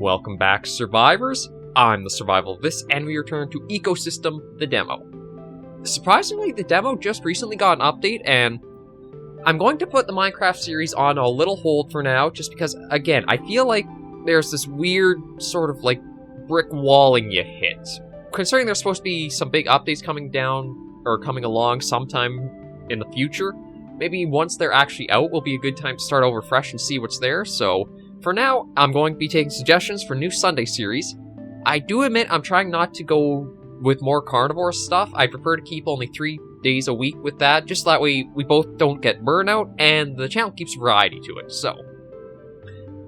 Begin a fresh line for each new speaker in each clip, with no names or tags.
Welcome back, survivors. I'm the SurvivalVis, and we return to Ecosystem, the demo. Surprisingly, the demo just recently got an update, and I'm going to put the Minecraft series on a little hold for now, just because, again, I feel like there's this weird sort of, brick walling you hit. Considering there's supposed to be some big updates coming along sometime in the future, maybe once they're actually out will be a good time to start over fresh and see what's there, so for now, I'm going to be taking suggestions for new Sunday series. I do admit I'm trying not to go with more carnivore stuff. I prefer to keep only 3 days a week with that, just that way we both don't get burnout, and the channel keeps variety to it, so.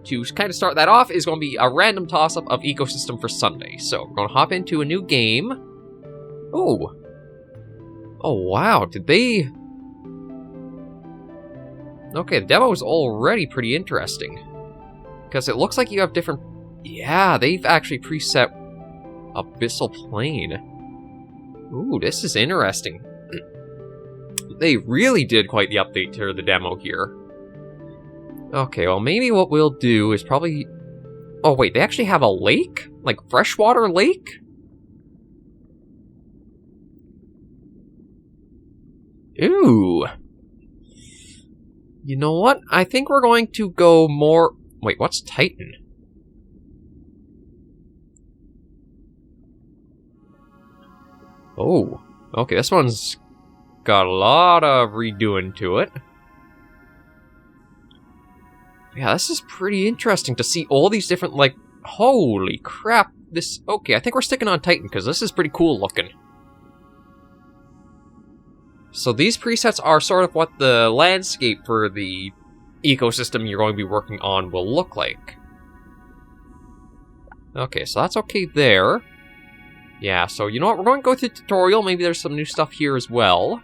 To kind of start that off is going to be a random toss-up of Ecosystem for Sunday. So, we're going to hop into a new game. Oh, wow, did they... Okay, the demo is already pretty interesting. Because it looks like you have different... Yeah, they've actually preset Abyssal Plain. Ooh, this is interesting. They really did quite the update to the demo here. Okay, well, maybe what we'll do is probably... Oh, wait, they actually have a lake? Like, freshwater lake? Ooh. You know what? I think we're going to go more... Wait, what's Titan? Oh, okay, this one's got a lot of redoing to it. Yeah, this is pretty interesting to see all these different, holy crap, this... Okay, I think we're sticking on Titan, because this is pretty cool looking. So these presets are sort of what the landscape for the ecosystem you're going to be working on will look like. Okay, so that's okay there. Yeah, so you know what, we're going to go through the tutorial, maybe there's some new stuff here as well.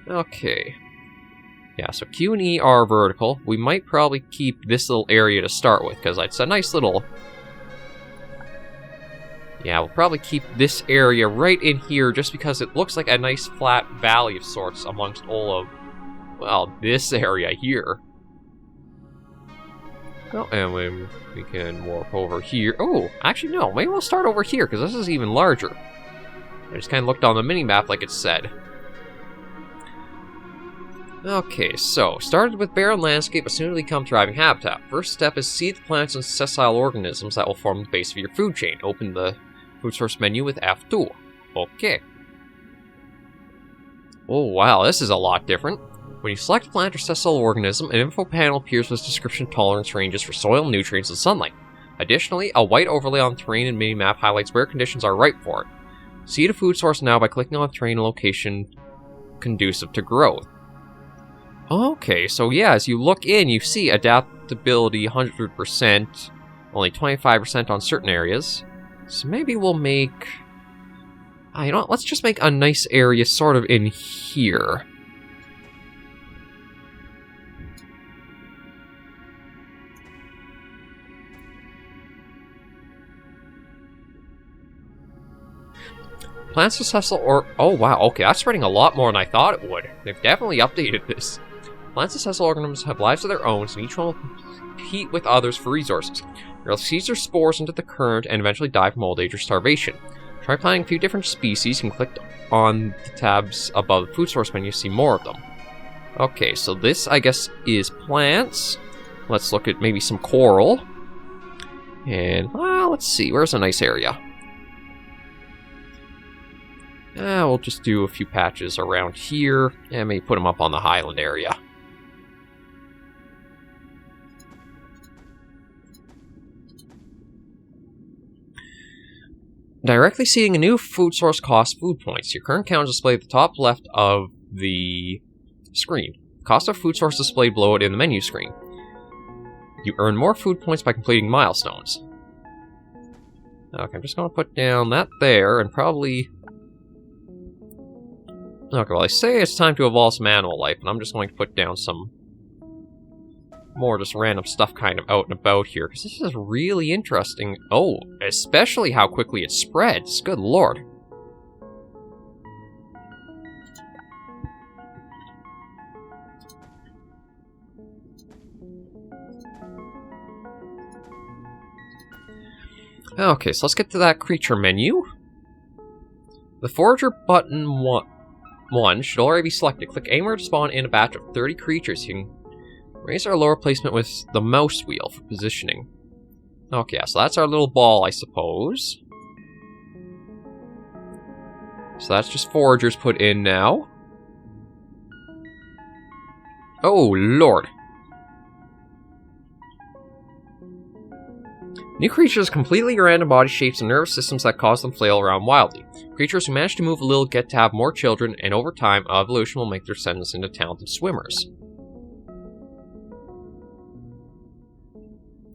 Okay. Yeah, so Q and E are vertical. We might probably keep this little area to start with, because it's a nice little... Yeah, we'll probably keep this area right in here, just because it looks like a nice flat valley of sorts amongst all of, well, this area here. Oh, and we can warp over here. Oh, actually no, maybe we'll start over here, because this is even larger. I just kind of looked on the mini-map like it said. Okay, so, started with barren landscape, but soon to become thriving habitat. First step is seed the plants and sessile organisms that will form the base of your food chain. Open the food source menu with F2. Okay. Oh wow, this is a lot different. When you select a plant or sessile organism, an info panel appears with description tolerance ranges for soil, nutrients, and sunlight. Additionally, a white overlay on terrain and minimap highlights where conditions are right for it. Seed a food source now by clicking on the terrain and location conducive to growth. Okay, so yeah, as you look in, you see adaptability 100%, only 25% on certain areas. So maybe we'll make... you know what, let's just make a nice area sort of in here. Plants to sessile or... Oh wow, okay, that's spreading a lot more than I thought it would. They've definitely updated this. Plants and sessile organisms have lives of their own, and each one will compete with others for resources. They'll seize their spores into the current and eventually die from old age or starvation. Try planting a few different species and click on the tabs above the food source menu to see more of them. Okay, so this, I guess, is plants. Let's look at maybe some coral. And, let's see, where's a nice area? We'll just do a few patches around here, and maybe put them up on the highland area. Directly seeing a new food source costs food points. Your current count is displayed at the top left of the screen. Cost of food source displayed below it in the menu screen. You earn more food points by completing milestones. Okay, I'm just going to put down that there, and probably... Okay, well, I say it's time to evolve some animal life, and I'm just going to put down some more just random stuff kind of out and about here, because this is really interesting. Oh, especially how quickly it spreads. Good lord. Okay, so let's get to that creature menu. The Forager button 1 should already be selected. Click anywhere to spawn in a batch of 30 creatures. You can raise our lower placement with the mouse wheel for positioning. Okay, so that's our little ball, I suppose. So that's just foragers put in now. Oh, Lord. New creatures completely random body shapes and nervous systems that cause them flail around wildly. Creatures who manage to move a little get to have more children, and over time, evolution will make their descendants into talented swimmers.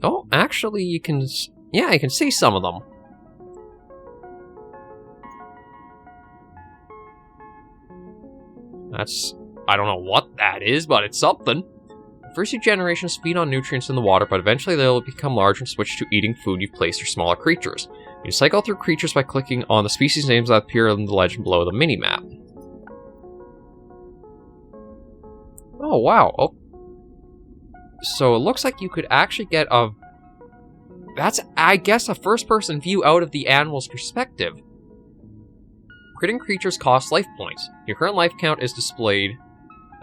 Oh, actually, you can... Yeah, you can see some of them. That's... I don't know what that is, but it's something. The first few generations feed on nutrients in the water, but eventually they'll become large and switch to eating food you've placed or smaller creatures. You cycle through creatures by clicking on the species names that appear in the legend below the minimap. Oh, wow. Oh. So it looks like you could actually get a... That's, I guess, a first-person view out of the animal's perspective. Critting creatures cost life points. Your current life count is displayed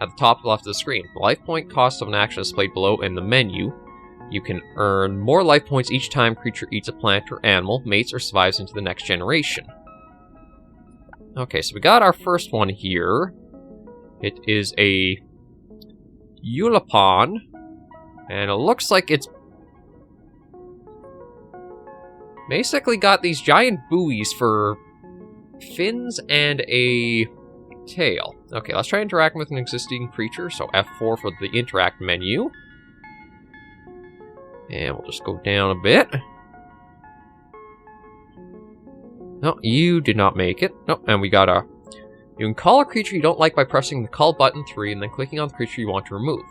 at the top left of the screen. The life point cost of an action is displayed below in the menu. You can earn more life points each time a creature eats a plant or animal, mates, or survives into the next generation. Okay, so we got our first one here. It is a Eulapon, and it looks like it's basically got these giant buoys for fins and a tail. Okay, let's try interacting with an existing creature, so F4 for the interact menu. And we'll just go down a bit. No, you did not make it. No, and we got a... You can call a creature you don't like by pressing the call button 3 and then clicking on the creature you want to remove.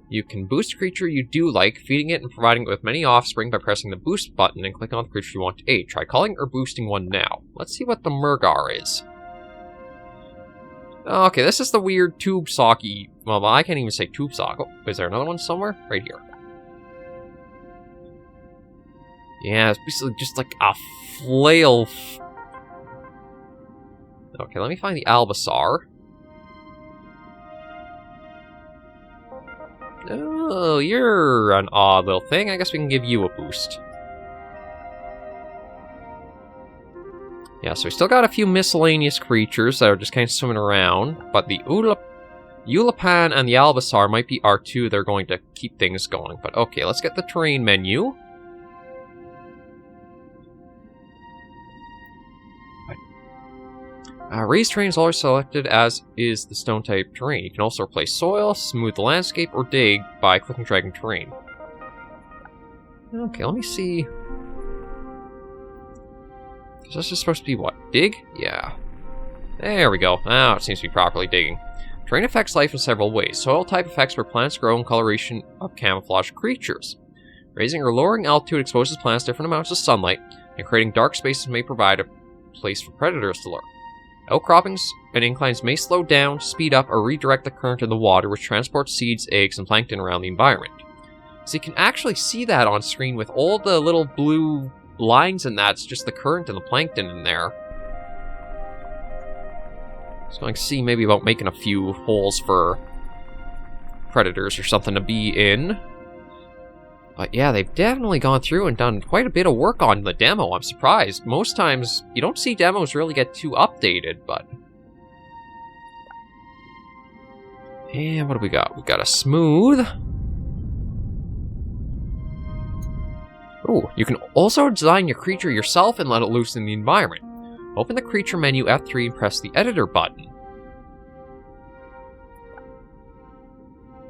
You can boost a creature you do like, feeding it and providing it with many offspring by pressing the boost button and clicking on the creature you want to aid. Try calling or boosting one now. Let's see what the Murgar is. Okay, this is the weird tube socky. Well, I can't even say tube sock. Oh, is there another one somewhere? Right here. Yeah, it's basically just like a flail. Okay, let me find the Albasaur. Oh, you're an odd little thing. I guess we can give you a boost. Yeah, so we still got a few miscellaneous creatures that are just kind of swimming around, but the Eulapon and the Albasaur might be our two that are going to keep things going. But okay, let's get the terrain menu. Raised terrain is always selected, as is the stone type terrain. You can also replace soil, smooth the landscape, or dig by clicking dragging terrain. Okay, let me see. Is this just supposed to be what? Dig? Yeah. There we go. Now it seems to be properly digging. Terrain affects life in several ways. Soil type affects where plants grow and coloration of camouflage creatures. Raising or lowering altitude exposes plants to different amounts of sunlight, and creating dark spaces may provide a place for predators to lurk. Outcroppings and inclines may slow down, speed up, or redirect the current in the water, which transports seeds, eggs, and plankton around the environment. So you can actually see that on screen with all the little blue lines, and that's just the current and the plankton in there. So I can see maybe about making a few holes for predators or something to be in. But yeah, they've definitely gone through and done quite a bit of work on the demo. I'm surprised. Most times, you don't see demos really get too updated, but... And what do we got? We got a smooth. Oh, you can also design your creature yourself and let it loose in the environment. Open the creature menu F3 and press the editor button.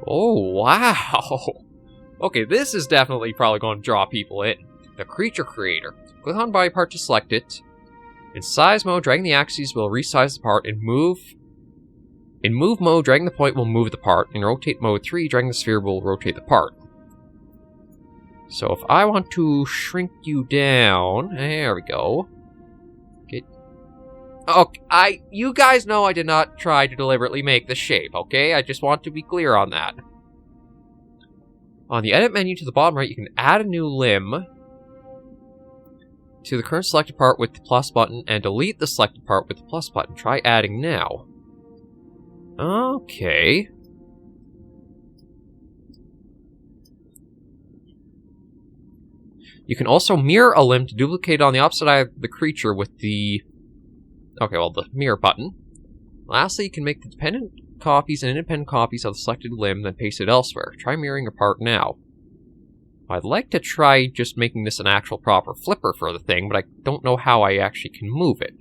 Oh, wow! Okay, this is definitely probably going to draw people in. The Creature Creator. Click on body part to select it. In size mode, dragging the axes will resize the part. In move mode, dragging the point will move the part. In rotate mode 3, dragging the sphere will rotate the part. So if I want to shrink you down, there we go. Okay, you guys know I did not try to deliberately make the shape, okay? I just want to be clear on that. On the edit menu to the bottom right, you can add a new limb. to the current selected part with the plus button and delete the selected part with the plus button. Try adding now. Okay. You can also mirror a limb to duplicate on the opposite eye of the creature with the... Okay, well, the mirror button. Lastly, you can make the dependent copies and independent copies of the selected limb, then paste it elsewhere. Try mirroring a part now. I'd like to try just making this an actual proper flipper for the thing, but I don't know how I actually can move it.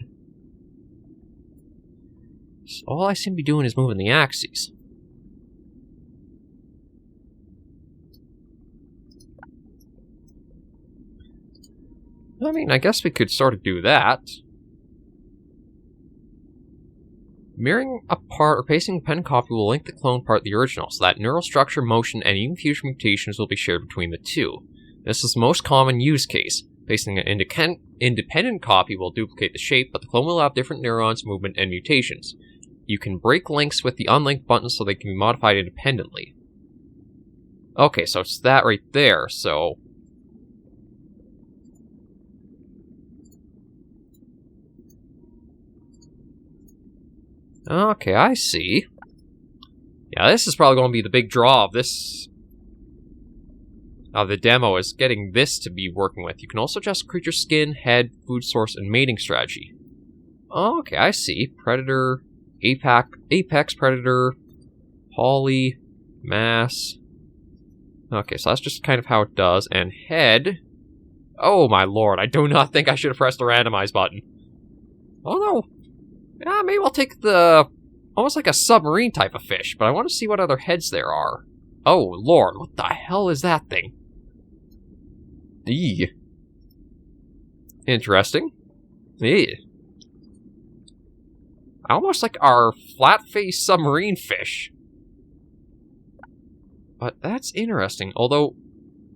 So all I seem to be doing is moving the axes. I mean, I guess we could sort of do that. Mirroring a part or pasting a pen copy will link the clone part to the original, so that neural structure, motion, and even future mutations will be shared between the two. This is the most common use case. Pasting an independent copy will duplicate the shape, but the clone will have different neurons, movement, and mutations. You can break links with the unlinked buttons so they can be modified independently. Okay, so it's that right there, so... Okay, I see. Yeah, this is probably going to be the big draw of this... of the demo, is getting this to be working with. You can also adjust creature skin, head, food source, and mating strategy. Okay, I see. Predator, apex predator, poly, mass. Okay, so that's just kind of how it does. And head... Oh my lord, I do not think I should have pressed the randomize button. Oh no. Yeah, maybe I'll take the... almost like a submarine type of fish, but I want to see what other heads there are. Oh, lord, what the hell is that thing? Eee. Interesting. Eee. Almost like our flat-faced submarine fish. But that's interesting, although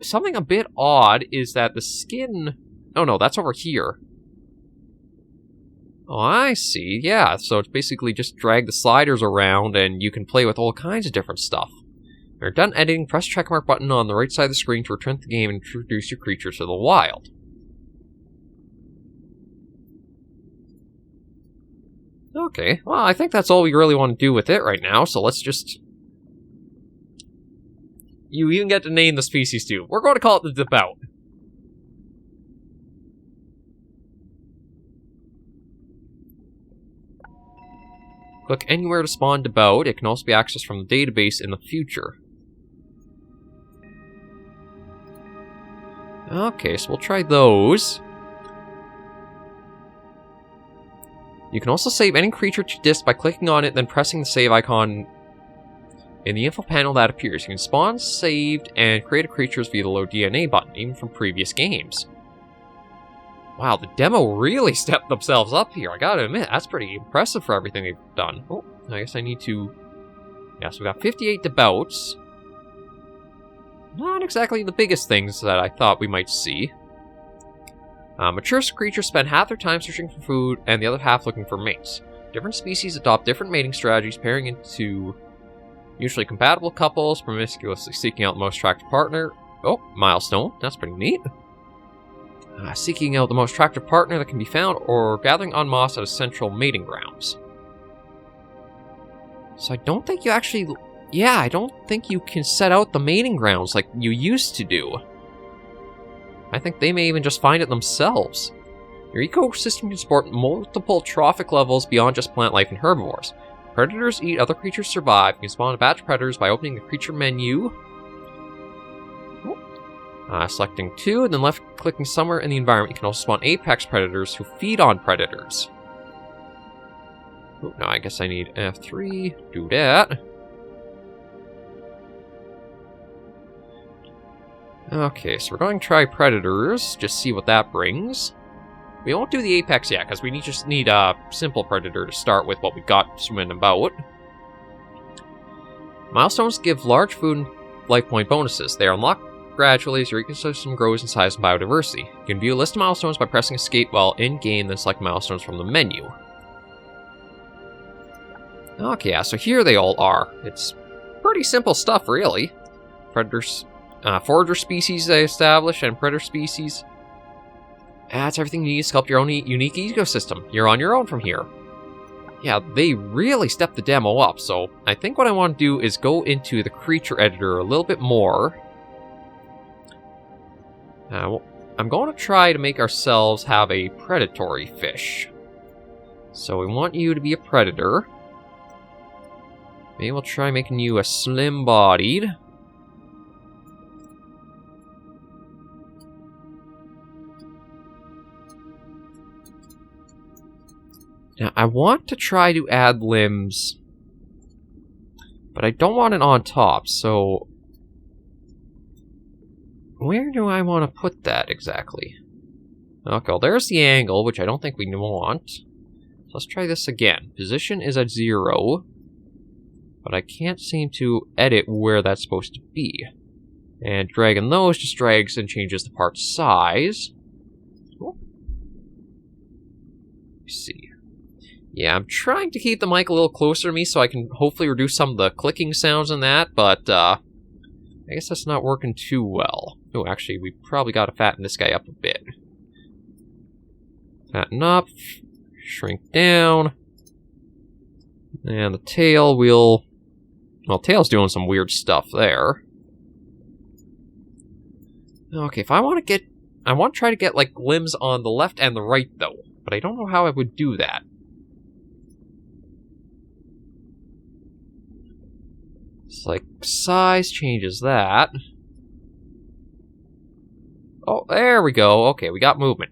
something a bit odd is that the skin... Oh no, that's over here. Oh, I see. Yeah, so it's basically just drag the sliders around and you can play with all kinds of different stuff. When you're done editing, press the checkmark button on the right side of the screen to return to the game and introduce your creatures to the wild. Okay, well, I think that's all we really want to do with it right now, so let's just... You even get to name the species too. We're going to call it the Devout. Click anywhere to spawn Devout. It can also be accessed from the database in the future. Okay, so we'll try those. You can also save any creature to disk by clicking on it, then pressing the save icon in the info panel that appears. You can spawn, saved, and create a creatures via the load DNA button, even from previous games. Wow, the demo really stepped themselves up here. I gotta admit, that's pretty impressive for everything they've done. Oh, I guess I need to... Yeah, so we got 58 Debouts. Not exactly the biggest things that I thought we might see. Mature creatures spend half their time searching for food and the other half looking for mates. Different species adopt different mating strategies, pairing into usually compatible couples, promiscuously seeking out the most attractive partner. Oh, milestone. That's pretty neat. Seeking out the most attractive partner that can be found, or gathering en masse at essential mating grounds. So I don't think you actually... Yeah, I don't think you can set out the mating grounds like you used to do. I think they may even just find it themselves. Your ecosystem can support multiple trophic levels beyond just plant life and herbivores. Predators eat, other creatures survive. You can spawn a batch of predators by opening the creature menu. Selecting 2, and then left-clicking somewhere in the environment. You can also spawn apex predators who feed on predators. Oh, no, I guess I need F3. Do that. Okay, so we're going to try predators. Just see what that brings. We won't do the apex yet, because we just need a simple predator to start with what we've got swimming about. Milestones give large food and life point bonuses. They are unlocked gradually as your ecosystem grows in size and biodiversity. You can view a list of milestones by pressing escape while in-game, then select milestones from the menu. Okay, yeah, so here they all are. It's pretty simple stuff, really. Predators, forager species they establish, and predator species. That's everything you need to sculpt your own unique ecosystem. You're on your own from here. Yeah, they really stepped the demo up, so I think what I want to do is go into the creature editor a little bit more. I'm going to try to make ourselves have a predatory fish. So we want you to be a predator. Maybe we'll try making you a slim-bodied. Now, I want to try to add limbs, but I don't want it on top, so where do I want to put that exactly? Okay, well, there's the angle, which I don't think we want. So let's try this again. Position is at 0, but I can't seem to edit where that's supposed to be. And dragging those just drags and changes the part size. Cool. Let's see. Yeah, I'm trying to keep the mic a little closer to me so I can hopefully reduce some of the clicking sounds in that, but I guess that's not working too well. Oh, actually, we probably got to fatten this guy up a bit. Fatten up, shrink down, and the tail will... Well, tail's doing some weird stuff there. Okay, if I want to get... I want to try to get, like, limbs on the left and the right, though, but I don't know how I would do that. It's like, size changes that. Oh, there we go. Okay, we got movement.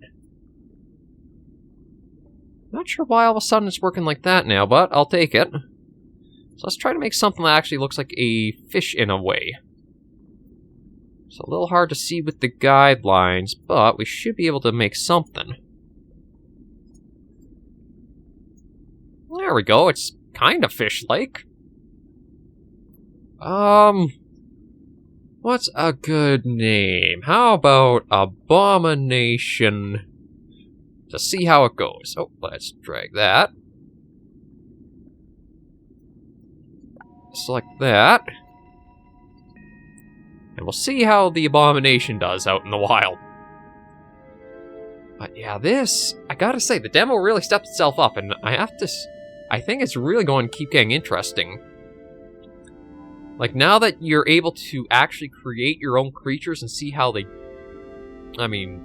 Not sure why all of a sudden it's working like that now, but I'll take it. So let's try to make something that actually looks like a fish in a way. It's a little hard to see with the guidelines, but we should be able to make something. There we go. It's kind of fish-like. What's a good name? How about Abomination? To see how it goes. Oh, let's drag that. Select that. And we'll see how the Abomination does out in the wild. But yeah, this, I gotta say, the demo really stepped itself up, and I think it's really going to keep getting interesting. Like, now that you're able to actually create your own creatures and see how they... I mean,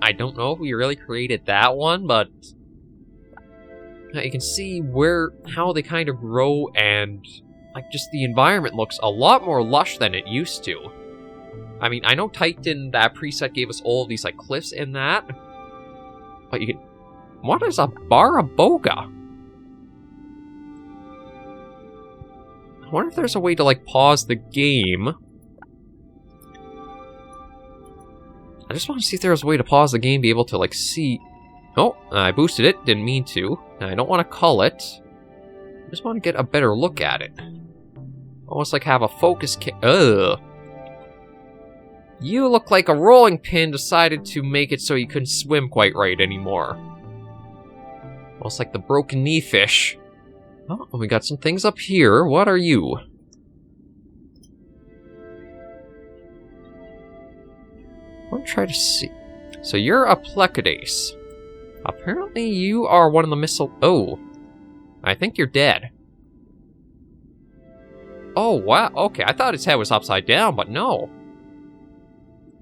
I don't know if we really created that one, but... You can see how they kind of grow, and, like, just the environment looks a lot more lush than it used to. I mean, I know Titan, that preset, gave us all of these, like, cliffs in that. But you can... What is a Baraboga? I wonder if there's a way to, like, pause the game. I just want to see if there's a way to pause the game, be able to, like, see... Oh, I boosted it, didn't mean to. I don't want to cull it. I just want to get a better look at it. Almost like have a focus Ugh. You look like a rolling pin decided to make it so you couldn't swim quite right anymore. Almost like the broken knee fish. Oh, we got some things up here. What are you? I want to try to see. So you're a Plecidase. Apparently you are one of the missile... Oh. I think you're dead. Oh, wow. Okay, I thought his head was upside down, but no.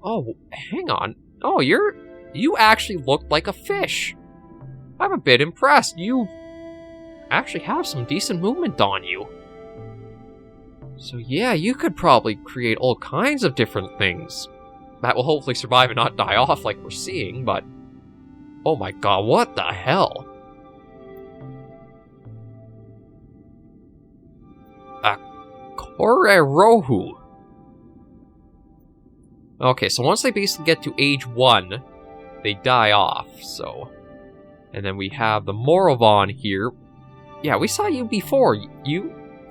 Oh, hang on. Oh, you actually look like a fish. I'm a bit impressed. You actually have some decent movement on you. So yeah, you could probably create all kinds of different things that will hopefully survive and not die off like we're seeing, but... Oh my god, what the hell? A Korerohu. Okay, so once they basically get to age 1, they die off, so... And then we have the Morovon here. Yeah, we saw you before.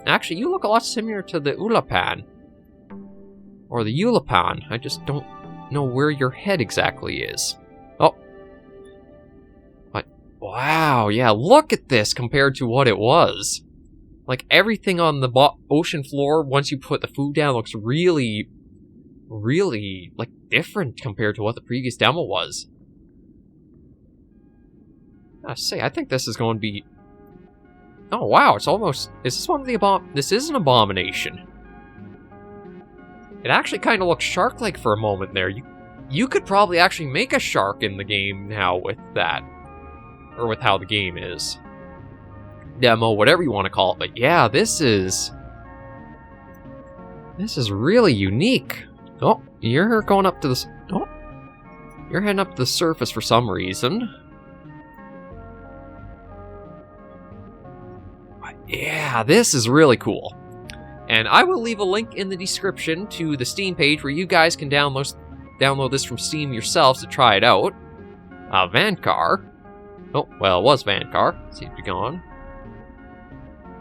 Actually, you look a lot similar to the Ulapan. Or the Ulapan. I just don't know where your head exactly is. Oh. But, wow, yeah, look at this compared to what it was. Like, everything on the ocean floor, once you put the food down, looks really, really, like, different compared to what the previous demo was. I say, I think this is going to be... Oh, wow, it's almost... Is this one of the This is an abomination. It actually kind of looks shark-like for a moment there. You could probably actually make a shark in the game now with that. Or with how the game is. Demo, whatever you want to call it. But yeah, this is really unique. Oh, you're going up to the... Oh, you're heading up to the surface for some reason. Yeah, this is really cool. And I will leave a link in the description to the Steam page where you guys can download this from Steam yourselves to try it out. Vankar. Oh, well, it was Vankar. Seems to be gone.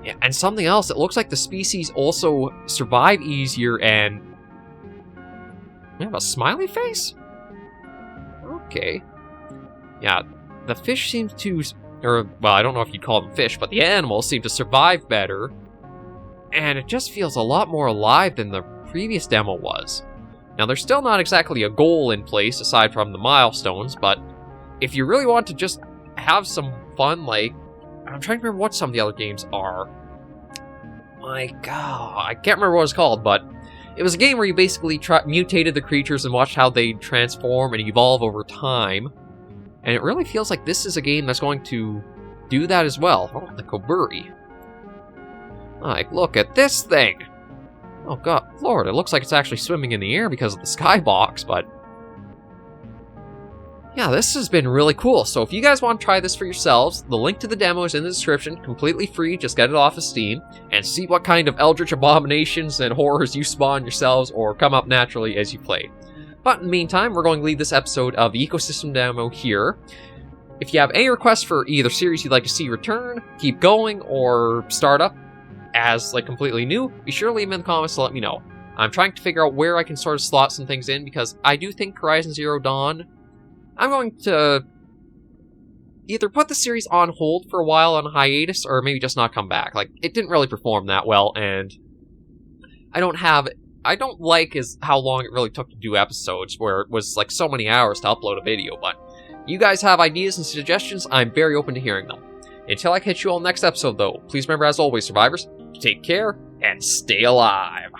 Yeah, and something else. It looks like the species also survive easier and... They have a smiley face? Okay. Yeah, the fish seems to... Or, well, I don't know if you'd call them fish, but the animals seem to survive better. And it just feels a lot more alive than the previous demo was. Now, there's still not exactly a goal in place, aside from the milestones, but if you really want to just have some fun, like... I'm trying to remember what some of the other games are. My god, I can't remember what it's called, but it was a game where you basically mutated the creatures and watched how they transform and evolve over time. And it really feels like this is a game that's going to do that as well. Oh, the Koburi. Like, look at this thing! Oh god, lord, it looks like it's actually swimming in the air because of the skybox, but... Yeah, this has been really cool. So if you guys want to try this for yourselves, the link to the demo is in the description, completely free, just get it off of Steam, and see what kind of eldritch abominations and horrors you spawn yourselves or come up naturally as you play. But in the meantime, we're going to leave this episode of the Ecosystem demo here. If you have any requests for either series you'd like to see return, keep going, or start up as like completely new, be sure to leave them in the comments to let me know. I'm trying to figure out where I can sort of slot some things in, because I do think Horizon Zero Dawn, I'm going to either put the series on hold for a while on hiatus, or maybe just not come back. Like, it didn't really perform that well, and I don't like how long it really took to do episodes, where it was like so many hours to upload a video, but you guys have ideas and suggestions, I'm very open to hearing them. Until I catch you all next episode though, please remember as always, survivors, take care and stay alive.